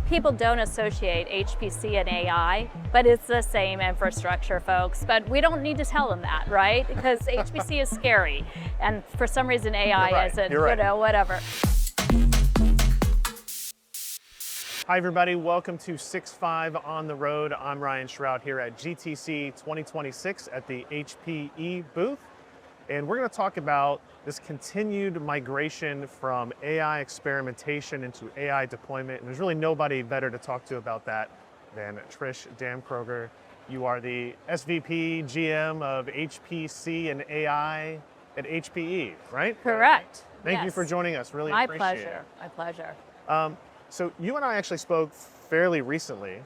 people don't associate HPC and AI, but it's the same infrastructure, folks. But we don't need to tell them that, right? Because HPC is scary, and for some reason AI isn't, You're right. whatever. Hi everybody, welcome to 6.5 on the road. I'm Ryan Shrout here at GTC 2026 at the HPE booth. And we're going to talk about this continued migration from AI experimentation into AI deployment. And there's really nobody better to talk to about that than Trish Damkroger. You are the SVP GM of HPC and AI at HPE, right? Correct. Thank you Yes. for joining us. Really My appreciate pleasure. it. My pleasure. So you and I actually spoke fairly recently.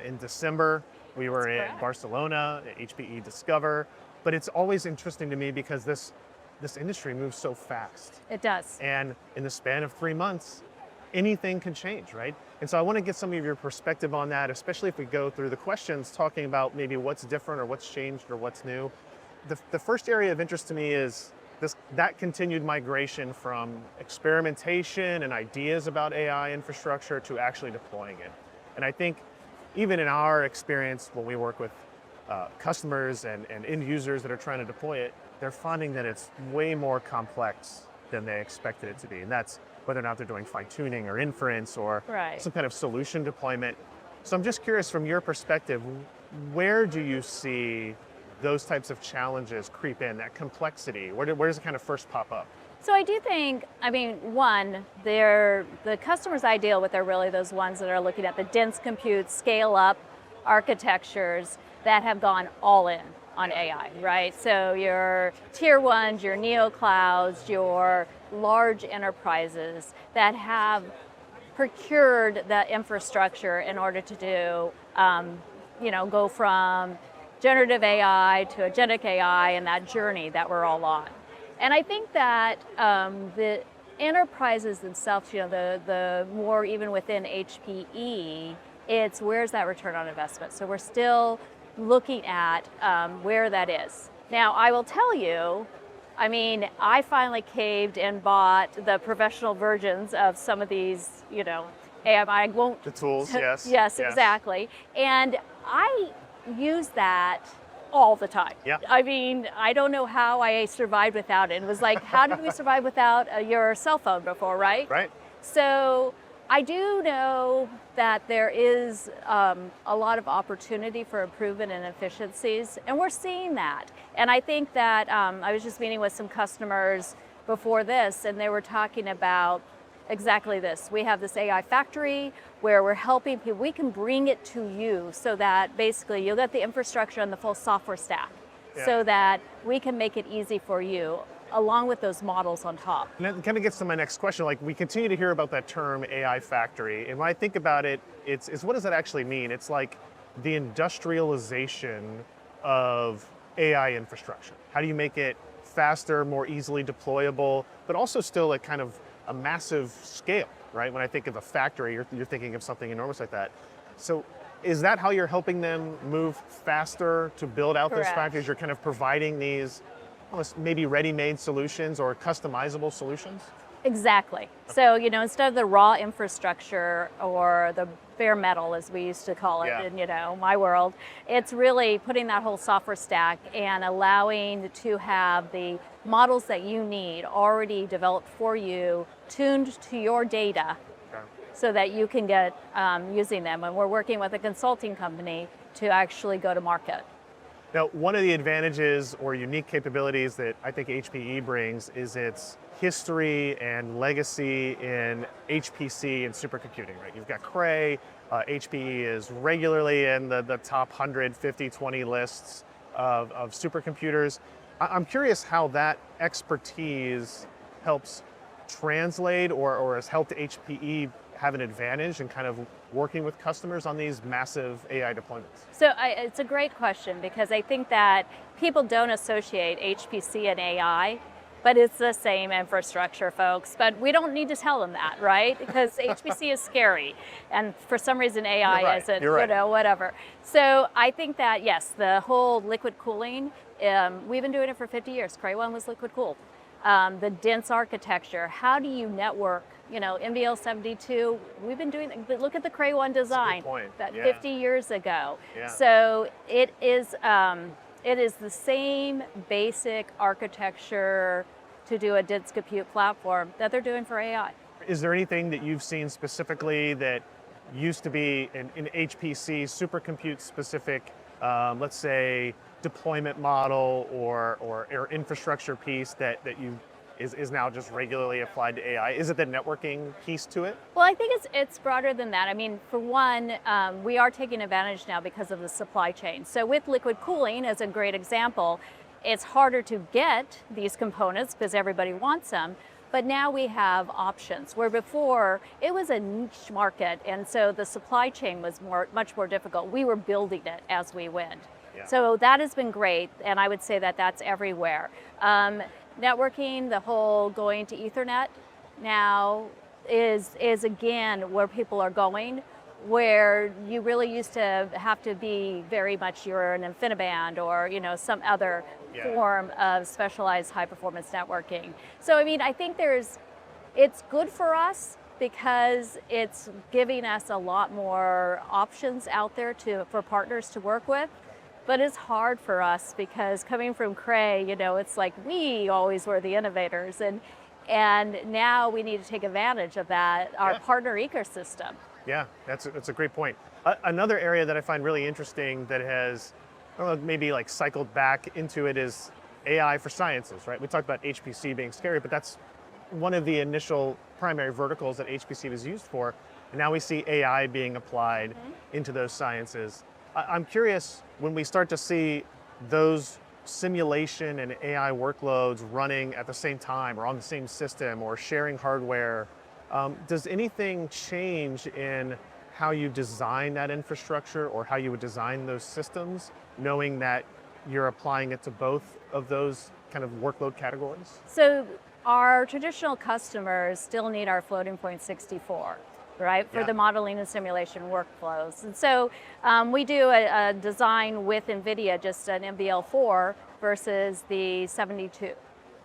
In December, we were That's in correct. Barcelona at HPE Discover. But it's always interesting to me because this industry moves so fast. It does. And in the span of 3 months, anything can change, right? And so I want to get some of your perspective on that, especially if we go through the questions talking about maybe what's different or what's changed or what's new. The first area of interest to me is that continued migration from experimentation and ideas about AI infrastructure to actually deploying it. And I think even in our experience when we work with customers and end users that are trying to deploy it, they're finding that it's way more complex than they expected it to be. And that's whether or not they're doing fine tuning or inference or some kind of solution deployment. So I'm just curious from your perspective, where do you see those types of challenges creep in, that complexity? Where does it kind of first pop up? So I do think, one, the customers I deal with are really those ones that are looking at the dense compute, scale up architectures that have gone all in on AI, right? So your tier ones, your neo clouds, your large enterprises that have procured the infrastructure in order to do, go from generative AI to agentic AI and that journey that we're all on. And I think that the enterprises themselves, the more even within HPE, it's where's that return on investment? So we're still looking at where that is. Now, I will tell you, I finally caved and bought the professional versions of some of these, I won't. The tools, yes. Yes, exactly. And I use that all the time. Yeah. I don't know how I survived without it. It was like, how did we survive without your cell phone before, right? Right. So I do know that there is a lot of opportunity for improvement and efficiencies, and we're seeing that. And I think that I was just meeting with some customers before this, and they were talking about exactly this. We have this AI factory where we're helping people. We can bring it to you so that basically you'll get the infrastructure and the full software stack so that we can make it easy for you, along with those models on top. And that kind of gets to my next question. Like, we continue to hear about that term AI factory. And when I think about it, it's what does that actually mean? It's like the industrialization of AI infrastructure. How do you make it faster, more easily deployable, but also still at kind of a massive scale, right? When I think of a factory, you're thinking of something enormous like that. So is that how you're helping them move faster to build out those factories? You're kind of providing these almost maybe ready-made solutions or customizable solutions? Exactly. So, instead of the raw infrastructure or the bare metal, as we used to call it in, my world, it's really putting that whole software stack and allowing to have the models that you need already developed for you, tuned to your data, so that you can get using them. And we're working with a consulting company to actually go to market. Now, one of the advantages or unique capabilities that I think HPE brings is its history and legacy in HPC and supercomputing, right? You've got Cray, HPE is regularly in the top 100, 50, 20 lists of supercomputers. I'm curious how that expertise helps translate or has helped HPE have an advantage in kind of working with customers on these massive AI deployments? So it's a great question because I think that people don't associate HPC and AI, but it's the same infrastructure, folks. But we don't need to tell them that, right? Because HPC is scary, and for some reason AI isn't, whatever. So I think that, yes, the whole liquid cooling, we've been doing it for 50 years. Cray 1 was liquid cooled. The dense architecture, how do you network NVL72, we've been doing, but look at the Cray 1 design, point. that Yeah. 50 years ago. Yeah. So it is the same basic architecture to do a dense compute platform that they're doing for AI. Is there anything that you've seen specifically that used to be an HPC supercompute specific, let's say, deployment model or infrastructure piece that is now just regularly applied to AI? Is it the networking piece to it? Well, I think it's broader than that. I mean, for one, we are taking advantage now because of the supply chain. So with liquid cooling as a great example, it's harder to get these components because everybody wants them. But now we have options, where before it was a niche market, and so the supply chain was much more difficult. We were building it as we went. Yeah. So that has been great, and I would say that that's everywhere. Networking, the whole going to Ethernet now is again where people are going, where you really used to have to be very much, you're an InfiniBand or some other form of specialized high performance networking. So I mean, I think it's good for us because it's giving us a lot more options out there for partners to work with. But it's hard for us because coming from Cray, it's like we always were the innovators, and now we need to take advantage of that, our partner ecosystem. Yeah, that's a great point. Another area that I find really interesting that has, I don't know, maybe like cycled back into it is AI for sciences, right? We talked about HPC being scary, but that's one of the initial primary verticals that HPC was used for. And now we see AI being applied into those sciences. I'm curious, when we start to see those simulation and AI workloads running at the same time or on the same system or sharing hardware, does anything change in how you design that infrastructure or how you would design those systems, knowing that you're applying it to both of those kind of workload categories? So our traditional customers still need our floating point 64. Right, for the modeling and simulation workflows. And so we do a design with NVIDIA, just an NVL4 versus the 72,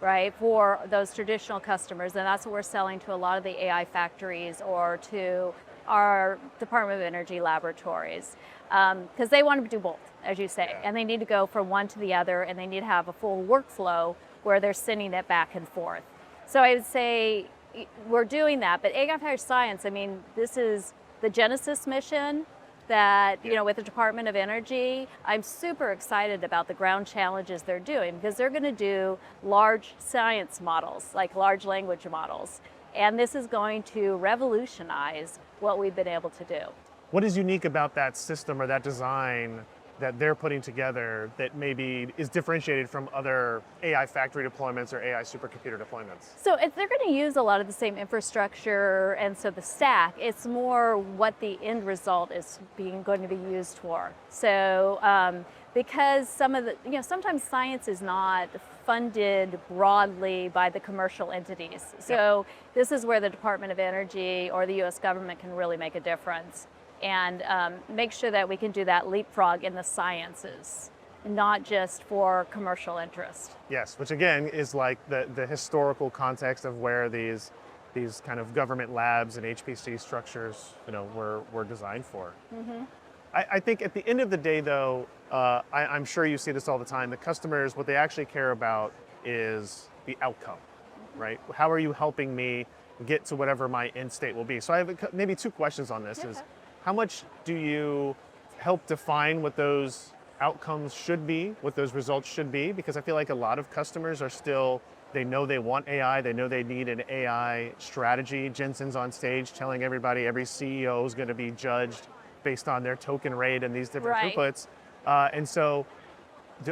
right, for those traditional customers. And that's what we're selling to a lot of the AI factories or to our Department of Energy laboratories, because they want to do both, as you say, and they need to go from one to the other, and they need to have a full workflow where they're sending it back and forth. So I would say, we're doing that, but AI for Science, I mean, this is the Genesis mission that, with the Department of Energy. I'm super excited about the ground challenges they're doing because they're going to do large science models, like large language models. And this is going to revolutionize what we've been able to do. What is unique about that system or that design that they're putting together that maybe is differentiated from other AI factory deployments or AI supercomputer deployments? So they're going to use a lot of the same infrastructure, and so the stack, it's more what the end result is going to be used for. So because some of the, sometimes science is not funded broadly by the commercial entities. So this is where the Department of Energy or the US government can really make a difference and make sure that we can do that leapfrog in the sciences, not just for commercial interest. Yes, which again is like the historical context of where these kind of government labs and HPC structures, were designed for. I think at the end of the day, though, I'm sure you see this all the time. The customers, what they actually care about is the outcome, right? How are you helping me get to whatever my end state will be? So I have maybe two questions on this. Is how much do you help define what those outcomes should be, what those results should be? Because I feel like a lot of customers are still, they know they want AI, they know they need an AI strategy. Jensen's on stage telling everybody every CEO is going to be judged based on their token rate and these different throughputs. And so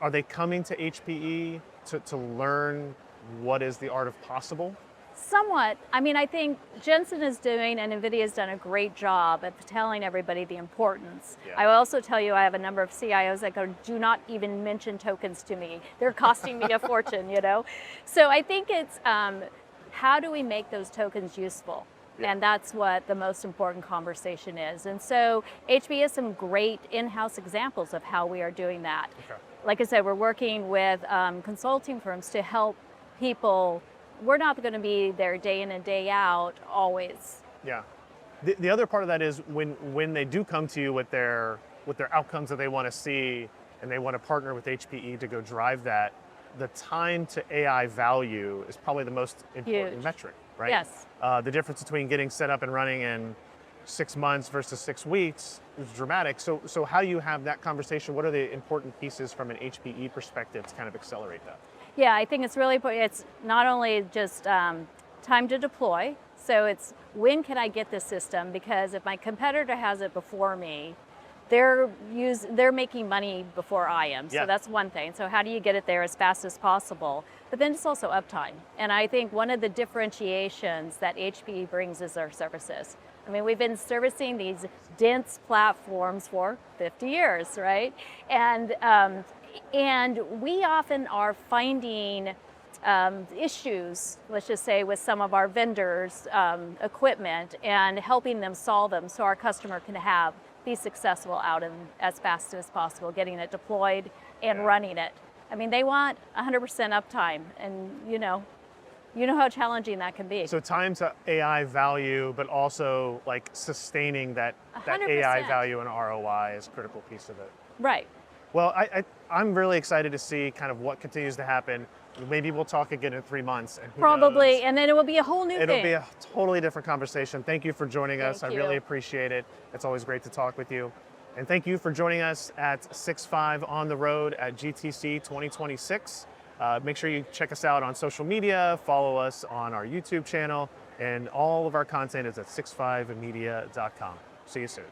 are they coming to HPE to learn what is the art of possible? Somewhat. I mean, I think Jensen is doing, and NVIDIA has done a great job at telling everybody the importance. I will also tell you, I have a number of CIOs that go, do not even mention tokens to me. They're costing me a fortune, So I think it's how do we make those tokens useful? And that's what the most important conversation is. And so HPE has some great in-house examples of how we are doing that. Like I said, we're working with consulting firms to help people we're not going to be there day in and day out always. Yeah. The other part of that is when they do come to you with their outcomes that they want to see, and they want to partner with HPE to go drive that, the time to AI value is probably the most important Huge. metric, right? Yes. The difference between getting set up and running in 6 months versus 6 weeks is dramatic. So how you have that conversation, what are the important pieces from an HPE perspective to kind of accelerate that? Yeah, I think it's really important. It's not only just time to deploy, so it's when can I get this system, because if my competitor has it before me, they're making money before I am. Yeah. So that's one thing. So how do you get it there as fast as possible? But then it's also uptime. And I think one of the differentiations that HPE brings is our services. I mean, we've been servicing these dense platforms for 50 years, right? And we often are finding issues, let's just say, with some of our vendors' equipment and helping them solve them so our customer can be successful out in as fast as possible, getting it deployed and running it. I mean, they want 100% uptime, and you know how challenging that can be. So time to AI value, but also like sustaining that 100%. AI value and ROI is a critical piece of it. Right. Well, I'm really excited to see kind of what continues to happen. Maybe we'll talk again in 3 months. And who Probably, knows? and then it will be a whole new thing. It'll be a totally different conversation. Thank you for joining us. Thank I you. really appreciate it. It's always great to talk with you. And thank you for joining us at 6.5 on the road at GTC 2026. Make sure you check us out on social media, follow us on our YouTube channel, and all of our content is at 65media.com. See you soon.